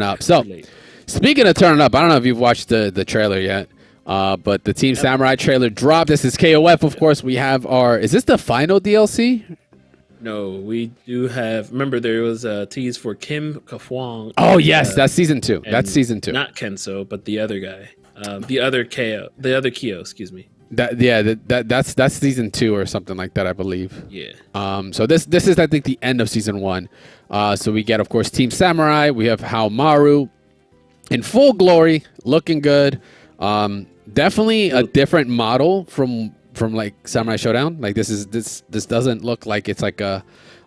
up. So, speaking of turning up, I don't know if you've watched the trailer yet, but the Team Samurai trailer dropped. This is KOF, of course. We have our. Is this the final DLC? No, we do have. Remember, there was a tease for Kim Kafwang. Oh yes, that's season 2. That's season 2. Not Kenso, but the other guy, the other Kyo. Excuse me. That's season 2 or something like that, I believe. Yeah. So this is I think the end of season 1. So we get, of course, Team Samurai. We have Haohmaru in full glory, looking good. Definitely a different model from like Samurai Shodown. Like this doesn't look like it's like a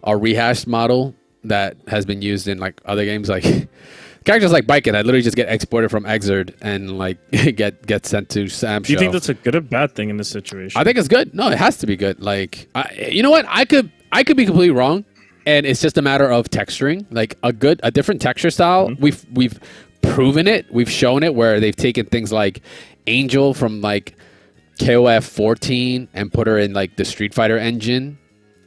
rehashed model that has been used in like other games. Like characters like Biken, I literally just get exported from Exerd and like get sent to Sam. Do you think that's a good or bad thing in this situation? I think it's good. No, it has to be good. Like you know what? I could be completely wrong, and it's just a matter of texturing. Like a different texture style. Mm-hmm. We've proven it. We've shown it where they've taken things like Angel from like KOF 14 and put her in like the Street Fighter engine,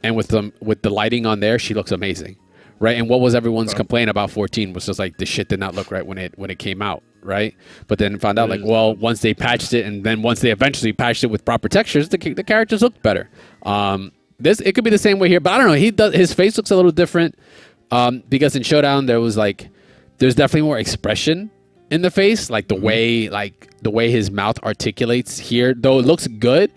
and with the lighting on there, she looks amazing, right? And what was everyone's complaint about 14 was just like the shit did not look right when it came out, right? But then found out like, well, once they patched it, and then once they eventually patched it with proper textures, the characters looked better. It could be the same way here, but I don't know. His face looks a little different because in Showdown there's definitely more expression in the face, like the way his mouth articulates here, though it looks good.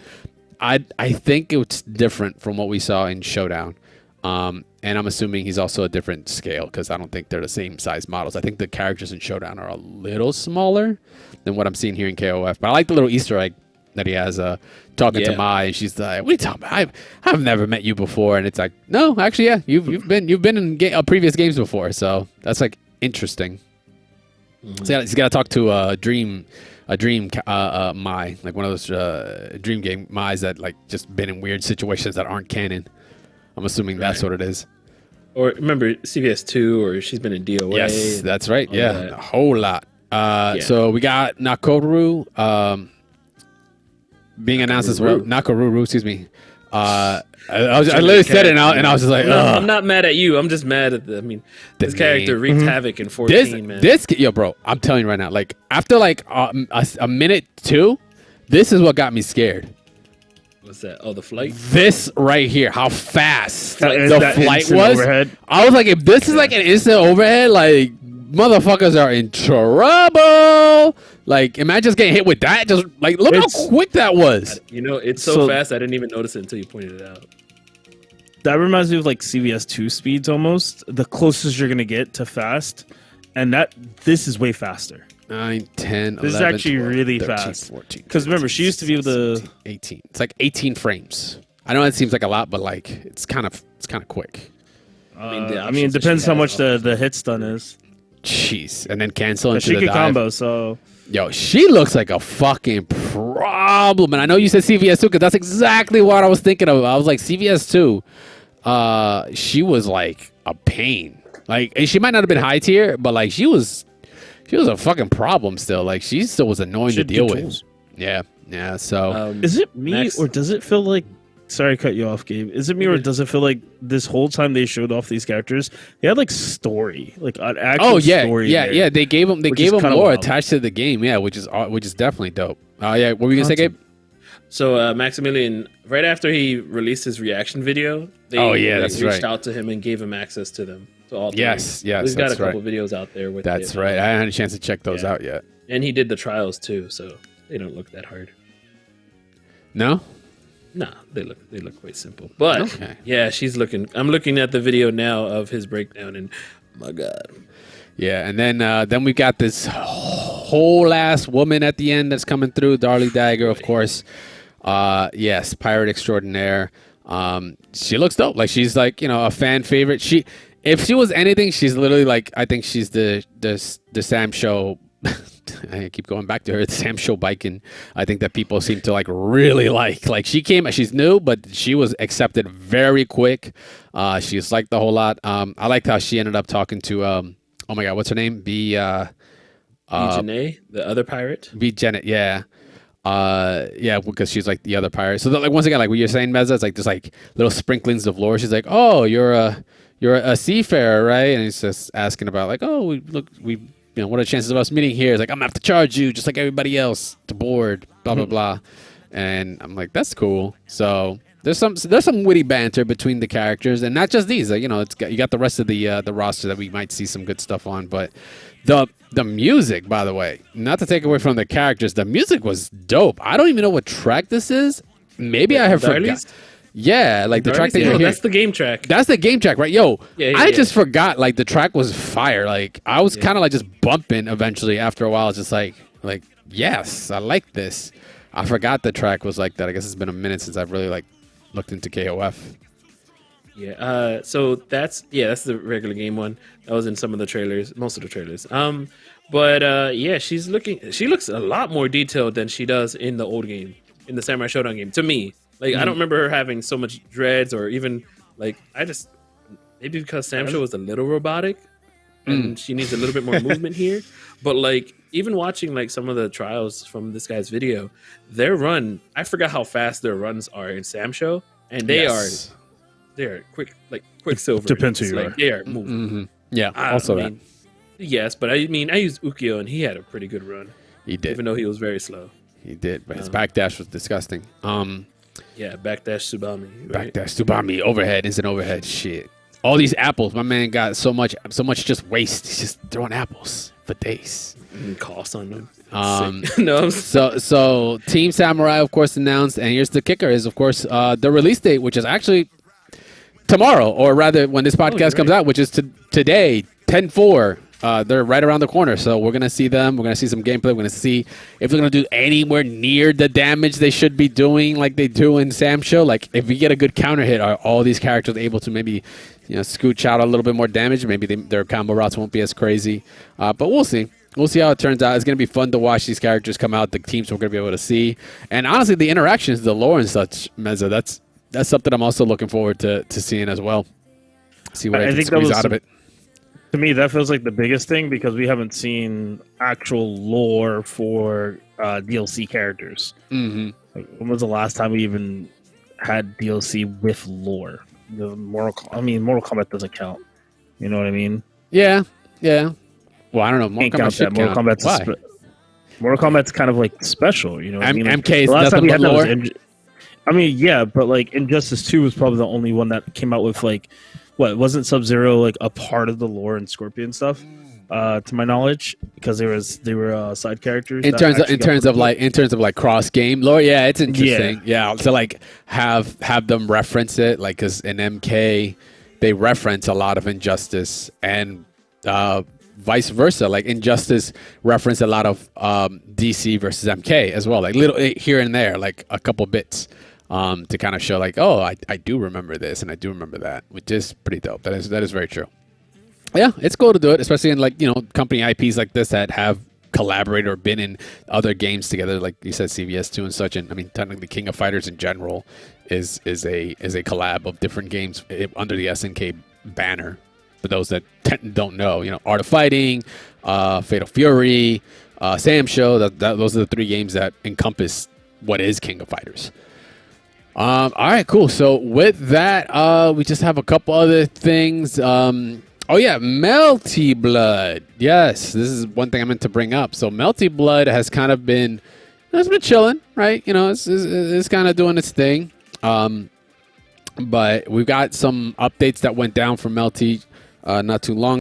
I think it's different from what we saw in Showdown, and I'm assuming he's also a different scale because I don't think they're the same size models. I think the characters in Showdown are a little smaller than what I'm seeing here in KOF. But I like the little Easter egg that he has talking to Mai, and she's like, "What are you talking about? I've never met you before," and it's like, "No, actually, yeah, you've been in previous games before," so that's like interesting. So he's got to talk to a dream Mai, like one of those dream game Mai's that like just been in weird situations that aren't canon. I'm assuming that's what it is. Or remember CVS 2, or she's been in DOA. Yes, that's right. Yeah, a whole lot. So we got Nakoruru being announced as well. Nakoruru, excuse me. I literally said it, and I was just like, no, I'm not mad at you. I'm just mad at this character wreaked havoc in 14, man. Yo, bro, I'm telling you right now, like after like a minute 2, this is what got me scared. What's that? Oh, the flight? This right here, how fast the flight was. Overhead. I was like, if this is like an instant overhead, like motherfuckers are in trouble. Like, imagine just getting hit with that. Just like, look how quick that was. It's so fast. I didn't even notice it until you pointed it out. That reminds me of like CVS 2 speeds almost. The closest you're gonna get to fast, and this is way faster. 9, 10, This 11, is actually 12, really 13, fast. 14. Because remember, she used to be able to 18. It's like 18 frames. I know it seems like a lot, but like it's kind of quick. I mean, it depends how much the hit stun is. Jeez, and then cancel into She the could dive. combo, so Yo, she looks like a fucking problem. And I know you said CVS 2 because that's exactly what I was thinking of. I was like, CVS 2, she was like a pain. Like, she might not have been high tier, but like she was a fucking problem still. Like, she still was annoying to deal with. Yeah. So is it me or does it feel like? Sorry, to cut you off, Gabe. Is it me or does it feel like this whole time they showed off these characters, they had like story, like an actual story? Yeah. They gave them more attached to the game. Yeah, which is definitely dope. Yeah, what were you gonna say, Gabe? So Maximilian, right after he released his reaction video, they reached out to him and gave him access to them. To all three. Yes, We've got a couple videos out there with That's right. I haven't had a chance to check those out yet. And he did the trials too, so they don't look that hard. No? No, they look quite simple. But yeah, I'm looking at the video now of his breakdown, and my God. Yeah, and then we got this whole ass woman at the end that's coming through, Darli Dagger, of course. Yes, pirate extraordinaire. She looks dope. Like, she's like, a fan favorite. If she was anything, she's literally like, I think she's the Sam Show. I keep going back to her. The Sam Show Biken. I think that people seem to like really like. Like, she's new, but she was accepted very quick. She's liked the whole lot. I liked how she ended up talking to oh my God, what's her name? Janae, the other pirate. Janet, yeah. Yeah, because she's like the other pirate. So like, once again, like what you're saying, Meza, it's like there's like little sprinklings of lore. She's like, oh, you're a seafarer, right? And he's just asking about like, oh, we what are the chances of us meeting here? It's like, I'm gonna have to charge you just like everybody else to board, blah blah blah. And I'm like, that's cool. So there's some witty banter between the characters, and not just these. You got the rest of the roster that we might see some good stuff on. But the music, by the way, not to take away from the characters, the music was dope. I don't even know what track this is. Maybe I have forgot. Yeah, like the track that you're hearing. That's the game track. That's the game track, right? Yo, I just forgot. Like the track was fire. Like I was kind of like just bumping eventually after a while. Just like yes, I like this. I forgot the track was like that. I guess it's been a minute since I've really like looked into KOF. Yeah. So that's the regular game one. That was in some of the trailers, most of the trailers. But she looks a lot more detailed than she does in the old game, in the Samurai Shodown game. To me, like I don't remember her having so much dreads, or even like maybe because Samsho was a little robotic, and she needs a little bit more movement here. But like even watching like some of the trials from this guy's video, their run, I forgot how fast their runs are in Samsho, and they are quick, like Quicksilver. Depends who you are. They are moving. Mm-hmm. Yeah. Yes, but I mean, I used Ukyo, and he had a pretty good run. He did, even though he was very slow. He did, but his backdash was disgusting. Yeah, backdash Tsubami. Right? Backdash Tsubami, overhead, instant overhead. Shit. All these apples, my man got so much just waste. He's just throwing apples for days. And cost on them. No. So Team Samurai, of course, announced, and here's the kicker: is of course the release date, which is actually tomorrow, or rather when this podcast comes out, which is today, 10/4. They're right around the corner, so we're gonna see them. We're gonna see some gameplay. We're gonna see if they're gonna do anywhere near the damage they should be doing, like they do in Samsho. Like if we get a good counter hit, are all these characters able to maybe, scooch out a little bit more damage? Maybe their combo routes won't be as crazy, but we'll see. We'll see how it turns out. It's gonna be fun to watch these characters come out. The teams we're gonna be able to see, and honestly, the interactions, the lore and such, Meza. That's something I'm also looking forward to seeing as well. See what I can squeeze out of it. To me, that feels like the biggest thing because we haven't seen actual lore for DLC characters. Mm-hmm. Like, when was the last time we even had DLC with lore? Mortal Kombat doesn't count. You know what I mean? Yeah. Well, I don't know. Mortal Kombat's kind of like special. You know what I mean? Like, MK's nothing but lore. But like Injustice 2 was probably the only one that came out with like. What, wasn't Sub-Zero like a part of the lore and Scorpion stuff? To my knowledge, because they were side characters. In terms of like cross game lore, yeah, it's interesting. Yeah, to like have them reference it, like because in MK they reference a lot of Injustice, and vice versa. Like Injustice reference a lot of DC versus MK as well, like little here and there, like a couple bits. To kind of show like, oh, I do remember this and I do remember that, which is pretty dope. That is very true. Yeah, it's cool to do it, especially in like, company IPs like this that have collaborated or been in other games together, like you said, CVS2 and such. And I mean, technically King of Fighters in general is a collab of different games under the SNK banner. For those that don't know, Art of Fighting, Fatal Fury, Samsho, those are the three games that encompass what is King of Fighters. All right, cool. So with that, we just have a couple other things. Melty Blood. Yes, this is one thing I meant to bring up. So Melty Blood has kind of been, it's been chilling, right? It's kind of doing its thing. But we've got some updates that went down for Melty not too long